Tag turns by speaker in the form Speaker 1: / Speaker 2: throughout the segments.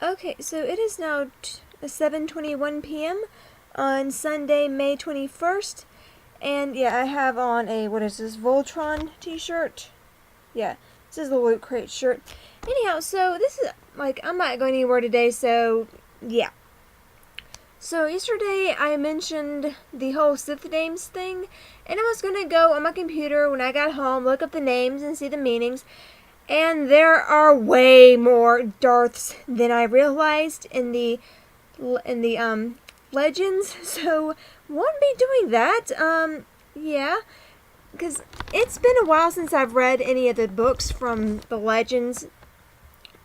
Speaker 1: Okay, so it is now 7:21 p.m. on Sunday, May 21st. And yeah, I have on a, what is this, Voltron t-shirt? Yeah, this is the Loot Crate shirt. Anyhow, so this is, like, I'm not going anywhere today, so yeah. So yesterday I mentioned the whole Sith names thing, and I was going to go on my computer when I got home, look up the names and see the meanings. And there are way more Darths than I realized in the legends. So won't be doing that. Yeah, because it's been a while since I've read any of the books from the legends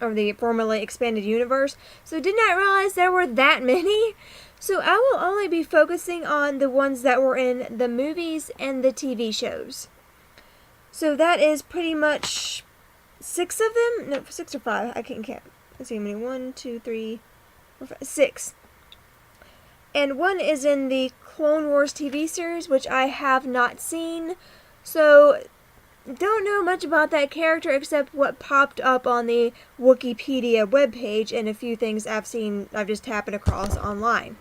Speaker 1: or the formerly expanded universe. So did not realize there were that many. So I will only be focusing on the ones that were in the movies and the TV shows. So that is pretty much 6 of them? No, 6 or 5. I can't count. Let's see how many. 1, 2, 3, 4, 5, 6. And one is in the Clone Wars TV series, which I have not seen. So, don't know much about that character except what popped up on the Wikipedia webpage and a few things I've just happened across online.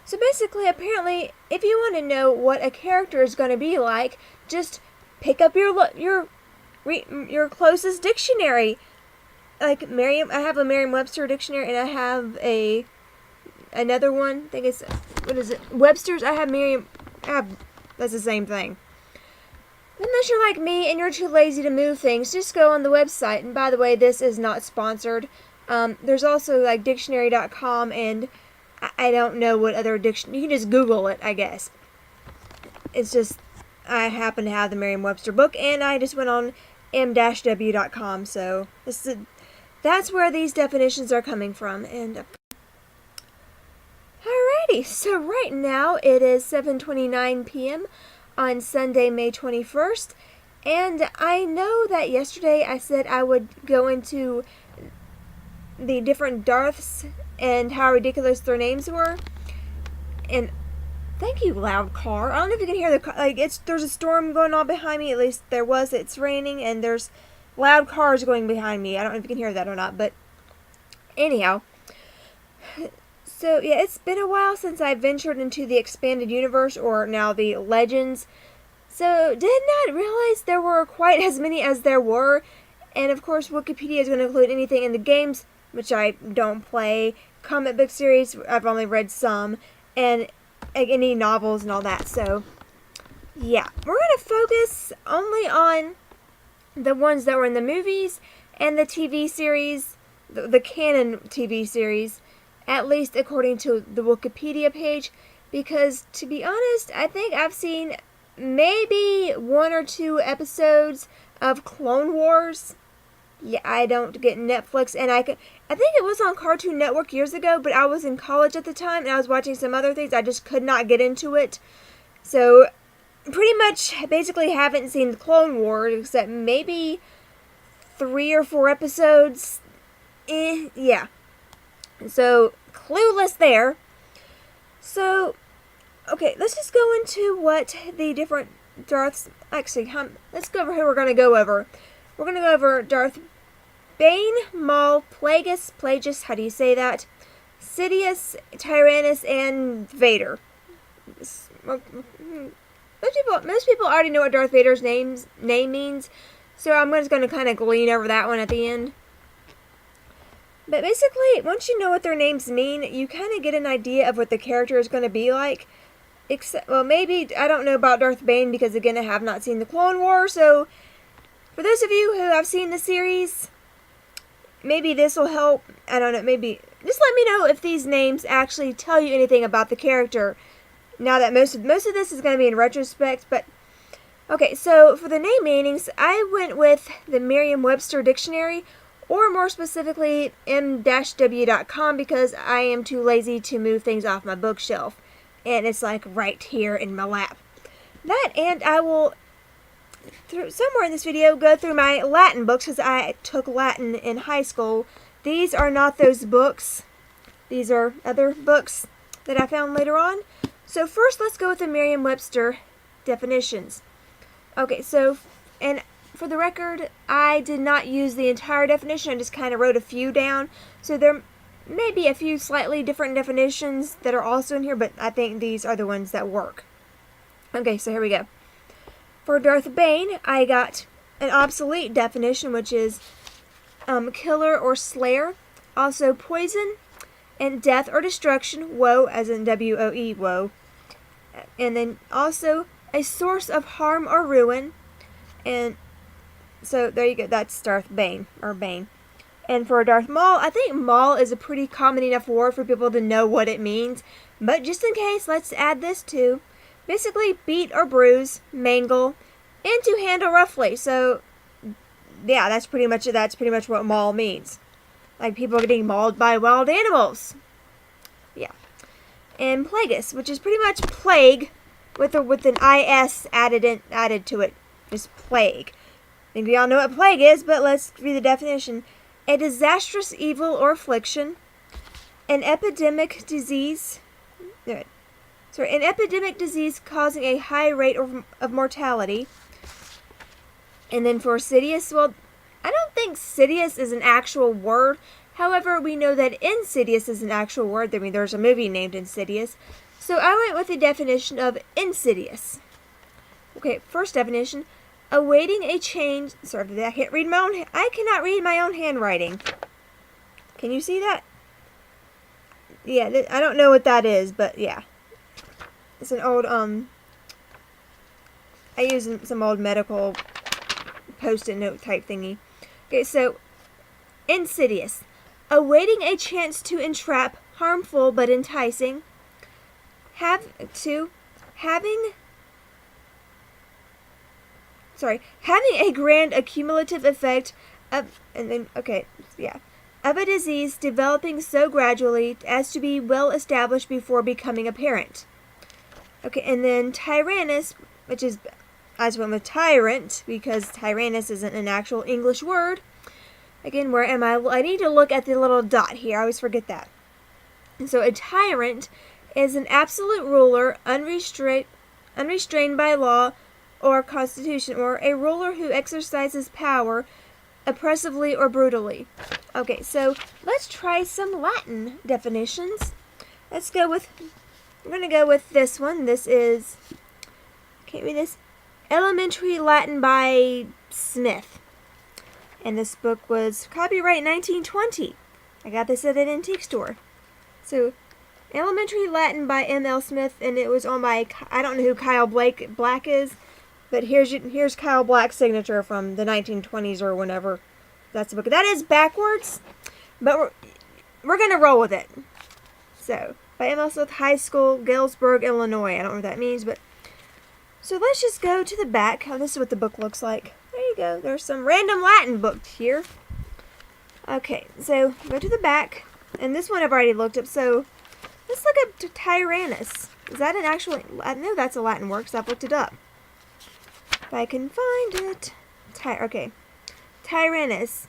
Speaker 1: So basically, apparently, if you want to know what a character is going to be like, just pick up your closest dictionary. Like I have a Merriam-Webster dictionary, and I have another one. I think it's, what is it? Webster's. That's the same thing. Unless you're like me and you're too lazy to move things, just go on the website. And by the way, this is not sponsored. There's also like dictionary.com, and I don't know what other dictionary. You can just Google it, I guess. It's just, I happen to have the Merriam-Webster book, and I just went on m-w.com, so that's where these definitions are coming from. And alrighty, so right now it is 7:29 p.m. on Sunday, May 21st, and I know that yesterday I said I would go into the different Darths and how ridiculous their names were, and thank you, loud car. I don't know if you can hear the car. Like, there's a storm going on behind me. At least there was. It's raining, and there's loud cars going behind me. I don't know if you can hear that or not, but anyhow. So, yeah, it's been a while since I ventured into the expanded universe, or now the legends. So, did not realize there were quite as many as there were. And, of course, Wikipedia is going to include anything in the games, which I don't play. Comic book series, I've only read some. And any novels and all that. So yeah, we're going to focus only on the ones that were in the movies and the TV series, the canon TV series, at least according to the Wikipedia page, because to be honest, I think I've seen maybe 1 or 2 episodes of Clone Wars. Yeah, I don't get Netflix, and I think it was on Cartoon Network years ago, but I was in college at the time, and I was watching some other things. I just could not get into it. So, pretty much, basically haven't seen the Clone Wars, except maybe 3 or 4 episodes. Yeah. So, clueless there. So, okay, let's just go into what the different Darths... Actually, let's go over who we're going to go over. We're going to go over Darth Bane, Maul, Plagueis, how do you say that? Sidious, Tyrannus, and Vader. Most people already know what Darth Vader's name means, so I'm just going to kind of glean over that one at the end. But basically, once you know what their names mean, you kind of get an idea of what the character is going to be like. Except, well, maybe, I don't know about Darth Bane, because again, I have not seen the Clone Wars, so for those of you who have seen the series, maybe this will help. I don't know, maybe just let me know if these names actually tell you anything about the character. Now that most of this is going to be in retrospect, but okay, so for the name meanings, I went with the Merriam-Webster dictionary, or more specifically, m-w.com, because I am too lazy to move things off my bookshelf, and it's like right here in my lap. That, and I will somewhere in this video go through my Latin books, because I took Latin in high school. These are not those books. These are other books that I found later on. So first, let's go with the Merriam-Webster definitions. Okay, so, and for the record, I did not use the entire definition. I just kind of wrote a few down. So there may be a few slightly different definitions that are also in here, but I think these are the ones that work. Okay, so here we go. For Darth Bane, I got an obsolete definition, which is killer or slayer. Also poison and death or destruction, woe, as in W-O-E, woe. And then also a source of harm or ruin. And so there you go, that's Darth Bane, or Bane. And for Darth Maul, I think Maul is a pretty common enough word for people to know what it means. But just in case, let's add this too. Basically, beat or bruise, mangle, and to handle roughly. So, yeah, that's pretty much what Maul means. Like people getting mauled by wild animals. Yeah. And Plagueis, which is pretty much plague with an IS added to it. Just plague. I think we all know what plague is, but let's read the definition. A disastrous evil or affliction. An epidemic disease. An epidemic disease causing a high rate of mortality. And then for Sidious, well, I don't think Sidious is an actual word. However, we know that Insidious is an actual word. I mean, there's a movie named Insidious. So I went with the definition of insidious. Okay, first definition. Awaiting a change. Sorry, I cannot read my own handwriting. Can you see that? Yeah, I don't know what that is, but yeah. It's an old, I use some old medical post-it note type thingy. Okay, so, insidious. Awaiting a chance to entrap, harmful but enticing. Having a grand accumulative effect of a disease developing so gradually as to be well established before becoming apparent. Okay, and then tyrannus, which is, I just went with tyrant, because tyrannus isn't an actual English word. Again, where am I? I need to look at the little dot here. I always forget that. And so a tyrant is an absolute ruler, unrestrained by law or constitution, or a ruler who exercises power oppressively or brutally. Okay, so let's try some Latin definitions. I'm going to go with this one. This is, can't read this, Elementary Latin by Smith. And this book was copyright 1920. I got this at an antique store. So, Elementary Latin by M.L. Smith, and it was on by, I don't know who Kyle Black is, but here's Kyle Black's signature from the 1920s or whenever. That's the book. That is backwards, but we're going to roll with it. So, by M.L. Smith High School, Galesburg, Illinois. I don't know what that means, but... So let's just go to the back. Oh, this is what the book looks like. There you go. There's some random Latin books here. Okay, so go to the back. And this one I've already looked up, so let's look up Tyrannus. Is that an actual... I know that's a Latin word, because I've looked it up. If I can find it. Okay. Tyrannus,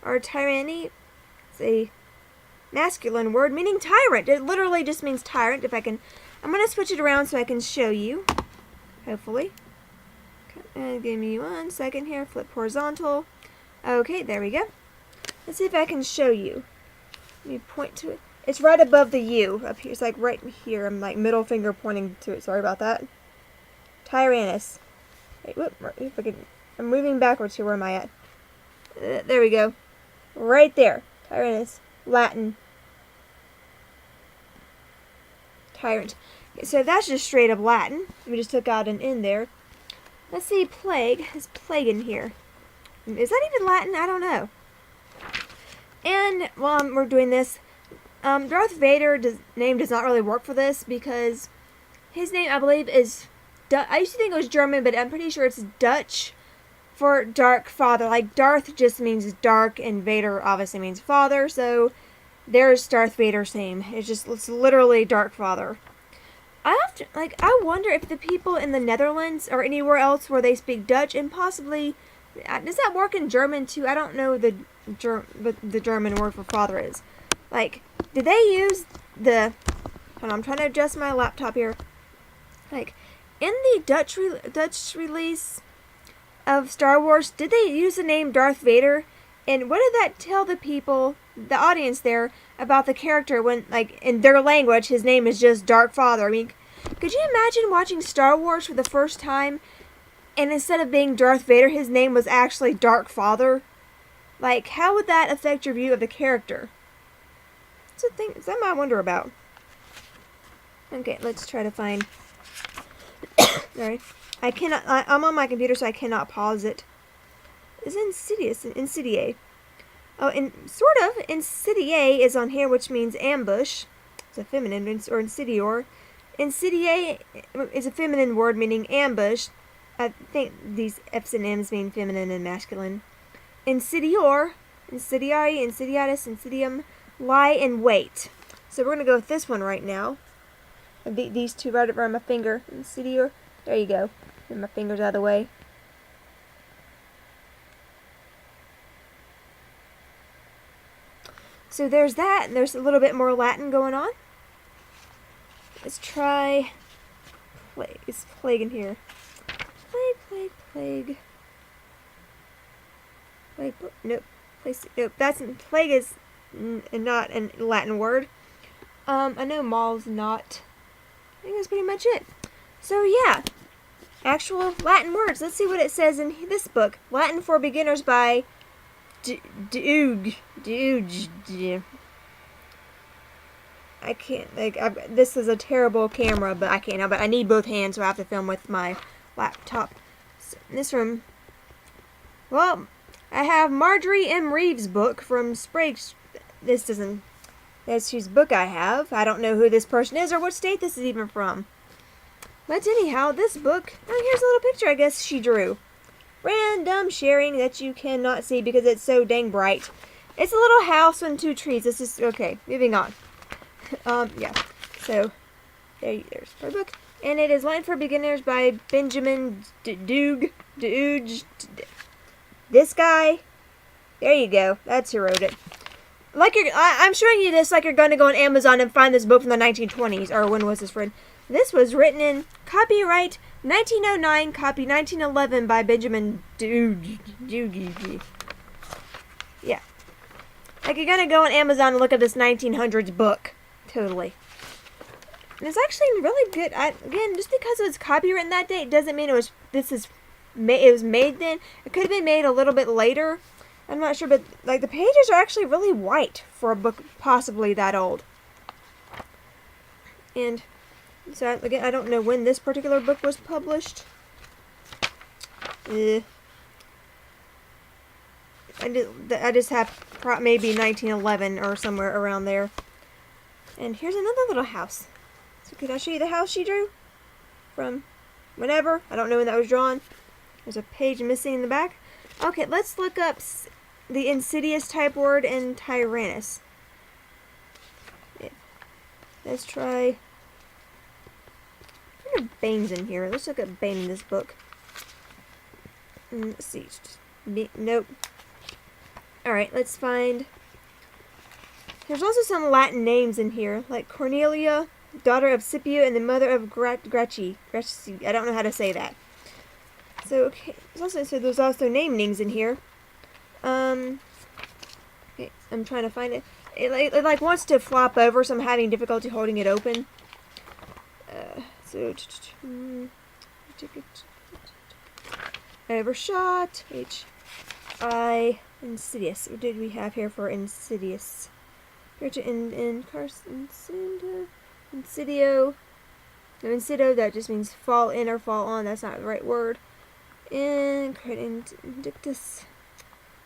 Speaker 1: or tyranny, it's a masculine word meaning tyrant. It literally just means tyrant. I'm going to switch it around so I can show you. Hopefully. Okay, give me 1 second here. Flip horizontal. Okay, there we go. Let's see if I can show you. Let me point to it. It's right above the U up here. It's like right here. I'm like middle finger pointing to it. Sorry about that. Tyrannus. Wait, I'm moving backwards here. Where am I at? There we go. Right there. Tyrannus. Latin. Tyrant. Okay, so that's just straight up Latin. We just took out an N there. Let's see, plague. Is plague in here? Is that even Latin? I don't know. And while we're doing this, Darth Vader's name does not really work for this because his name, I believe, is... I used to think it was German, but I'm pretty sure it's Dutch for Dark Father. Like, Darth just means dark, and Vader obviously means father, so there's Darth Vader's name. It's literally Dark Father. I wonder if the people in the Netherlands or anywhere else where they speak Dutch, and possibly, does that work in German too? I don't know what the German word for father is. Like, did they use hold on, I'm trying to adjust my laptop here. Like, in the Dutch release of Star Wars, did they use the name Darth Vader? And what did that tell the people, the audience there, about the character when, like, in their language, his name is just Dark Father? I mean, could you imagine watching Star Wars for the first time, and instead of being Darth Vader, his name was actually Dark Father? Like, how would that affect your view of the character? It's a thing, something I wonder about. Okay, let's try to find... Sorry. I'm on my computer, so I cannot pause it. Is Insidious, Insidiae. Oh, and sort of, Insidiae is on here, which means ambush. It's a feminine, or Insidior. Insidiae is a feminine word meaning ambush. I think these F's and M's mean feminine and masculine. Insidior, Insidiari, Insidiatus, Insidium, lie in wait. So we're going to go with this one right now. These two right around my finger. Insidior. There you go. Get my fingers out of the way. So there's that, and there's a little bit more Latin going on. Let's try plague. Is plague in here? Plague. Nope. Nope. Plague is not a Latin word. I know mall's not. I think that's pretty much it. So yeah, actual Latin words. Let's see what it says in this book. Latin for Beginners by Duge. I can't, this is a terrible camera, but I can't help it. I need both hands, so I have to film with my laptop. So in this room, well, I have Marjorie M. Reeves' book from Sprague's. That's whose book I have. I don't know who this person is or what state this is even from. But anyhow, this book, oh, here's a little picture I guess she drew. Random sharing that you cannot see because it's so dang bright. It's a little house and 2 trees. This is, okay, moving on. Yeah. So, there's her book. And it is Latin for Beginners by Benjamin Duge. This guy. There you go. That's who wrote it. I'm showing you this like you're going to go on Amazon and find this book from the 1920s. Or when was this written? This was written in copyright 1909, copy 1911 by Benjamin Duge. Yeah. Like you're going to go on Amazon and look at this 1900s book. Totally. And it's actually really good. Again, just because it was copywritten that date doesn't mean it was made then. It could have been made a little bit later. I'm not sure, but like the pages are actually really white for a book possibly that old. And so again, I don't know when this particular book was published. I just have maybe 1911 or somewhere around there. And here's another little house. So can I show you the house she drew? From whenever. I don't know when that was drawn. There's a page missing in the back. Okay, let's look up the insidious type word in Tyrannus. Yeah. Let's try... I wonder if Bane's in here. Let's look up Bane in this book. Let's see. Nope. Alright, let's find... There's also some Latin names in here, like Cornelia, daughter of Scipio, and the mother of Gracchi. I don't know how to say that. So, okay, there's also namings in here. Okay, I'm trying to find it. It like wants to flop over, so I'm having difficulty holding it open. Overshot. Insidious. What did we have here for insidious? Insidio. No, insidio, that just means fall in or fall on. That's not the right word. Indictus.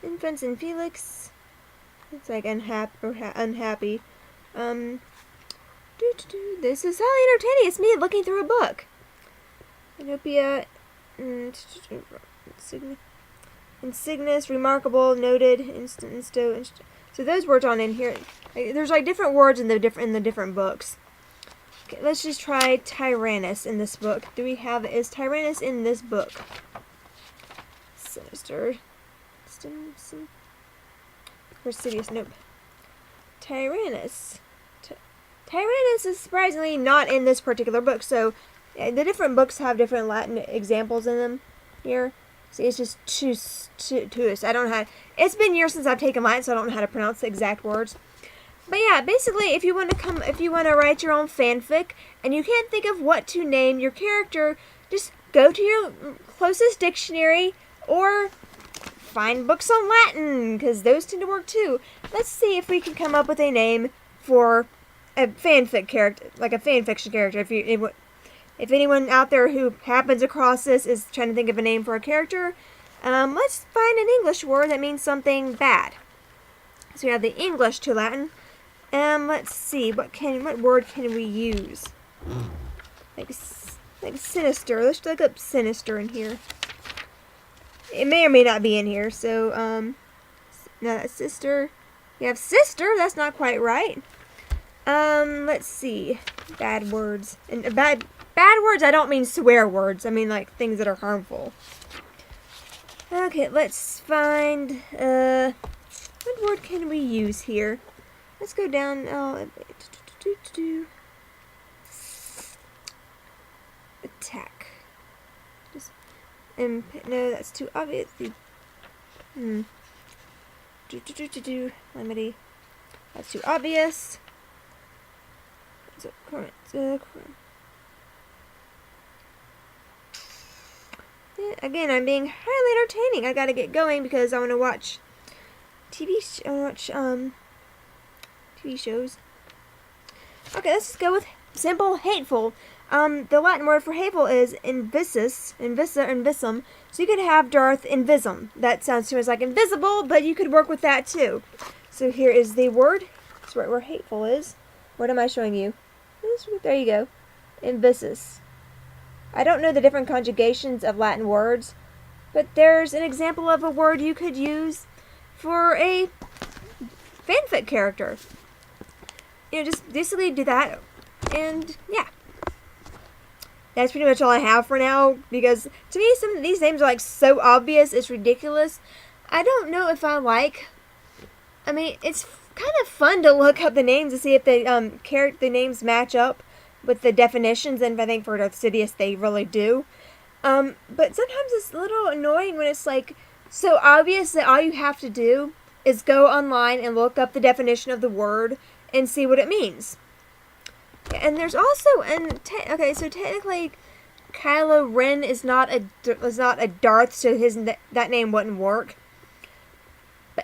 Speaker 1: Infants and Felix. It's like unhappy. This is highly entertaining. It's me looking through a book. Inopia. Insignis, remarkable, noted, insto. So those words on in here. There's like different words in the different books. Okay, let's just try Tyrannus in this book. Is Tyrannus in this book? Sinister. Persidious, nope. Tyrannus. Tyrannus is surprisingly not in this particular book. So the different books have different Latin examples in them here. See, it's just Tuus. I don't know how. It's been years since I've taken Latin, so I don't know how to pronounce the exact words. But yeah, basically, if you want to write your own fanfic and you can't think of what to name your character, just go to your closest dictionary or find books on Latin, because those tend to work too. Let's see if we can come up with a name for a fanfic character, like a fanfiction character. If anyone out there who happens across this is trying to think of a name for a character, let's find an English word that means something bad. So we have the English to Latin. Let's see, what word can we use? Like sinister. Let's look up sinister in here. It may or may not be in here. So, no, that's sister. You have sister. That's not quite right. Let's see. Bad words. And bad words, I don't mean swear words. I mean like things that are harmful. Okay, let's find, what word can we use here? Let's go down, attack. No, that's too obvious. Lemony. That's too obvious. So, again, I'm being highly entertaining. I gotta get going because I want to watch TV shows. Okay, let's just go with simple hateful. The Latin word for hateful is invisus, invisa, invisum. So you could have Darth Invisum. That sounds too much like invisible, but you could work with that too. So here is the word. That's right where hateful is. What am I showing you? There you go. Invisus. I don't know the different conjugations of Latin words, but there's an example of a word you could use for a fanfic character. You know, just basically do that, and yeah. That's pretty much all I have for now, because to me some of these names are like so obvious, it's ridiculous. I don't know if I mean, it's kind of fun to look up the names to see if the names match up with the definitions, and I think for Darth Sidious they really do. But sometimes it's a little annoying when it's like so obvious that all you have to do is go online and look up the definition of the word and see what it means. And there's also okay, so technically Kylo Ren is not a Darth, so that name wouldn't work.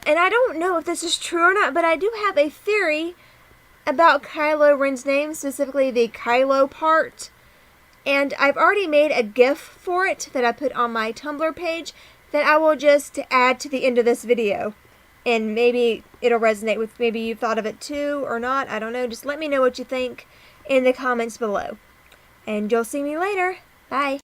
Speaker 1: And I don't know if this is true or not, but I do have a theory about Kylo Ren's name, specifically the Kylo part. And I've already made a GIF for it that I put on my Tumblr page that I will just add to the end of this video. And maybe it'll resonate with, maybe you've thought of it too or not, I don't know. Just let me know what you think in the comments below. And you'll see me later. Bye.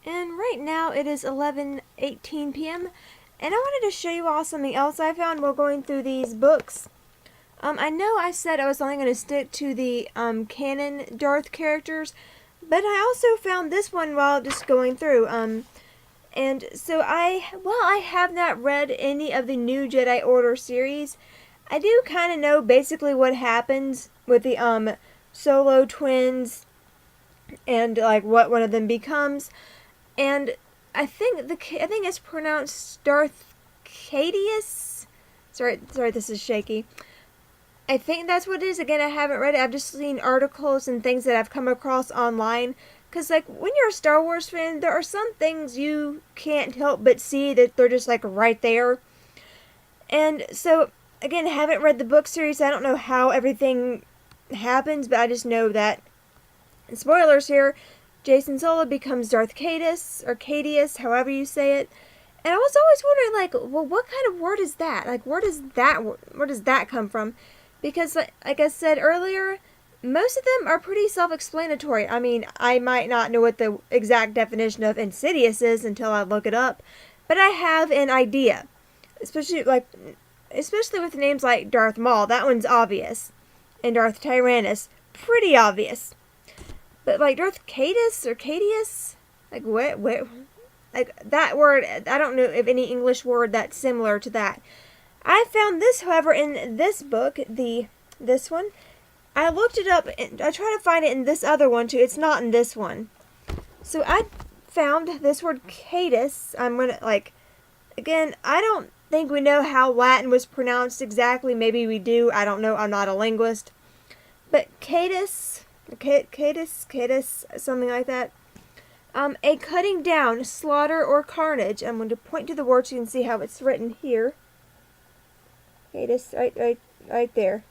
Speaker 1: And right now it is 11:18 p.m. and I wanted to show you all something else I found while going through these books. I know I said I was only going to stick to the canon Darth characters, but I also found this one while just going through. And so I have not read any of the New Jedi Order series. I do kind of know basically what happens with the Solo twins and like what one of them becomes. And I think it's pronounced Darth Cadius. Sorry, this is shaky. I think that's what it is. Again, I haven't read it. I've just seen articles and things that I've come across online. Because, like, when you're a Star Wars fan, there are some things you can't help but see that they're just, like, right there. And so, again, haven't read the book series. I don't know how everything happens, but I just know that, spoilers here, Jason Solo becomes Darth Caedus, or Caedius, however you say it. And I was always wondering, like, well, what kind of word is that? Like, where does that come from? Because, like I said earlier, most of them are pretty self-explanatory. I mean, I might not know what the exact definition of insidious is until I look it up, but I have an idea. Especially with names like Darth Maul, that one's obvious. And Darth Tyrannus, pretty obvious. But like Darth Caedus or Caedius, like what, like that word, I don't know of any English word that's similar to that. I found this, however, in this book, this one. I looked it up, and I tried to find it in this other one too. It's not in this one. So I found this word Caedus. I'm gonna, again, I don't think we know how Latin was pronounced exactly. Maybe we do. I don't know. I'm not a linguist. But Caedus, something like that. A cutting down, slaughter, or carnage. I'm going to point to the word so you can see how it's written here. Caedus, right there.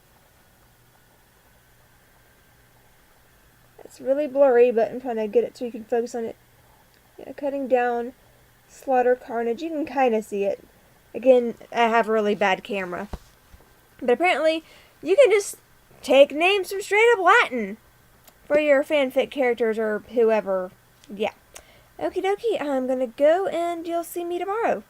Speaker 1: It's really blurry, but I'm trying to get it so you can focus on it. Yeah, cutting down, slaughter, carnage. You can kind of see it. Again, I have a really bad camera. But apparently, you can just take names from straight up Latin for your fanfic characters or whoever. Yeah. Okie dokie, I'm gonna go and you'll see me tomorrow.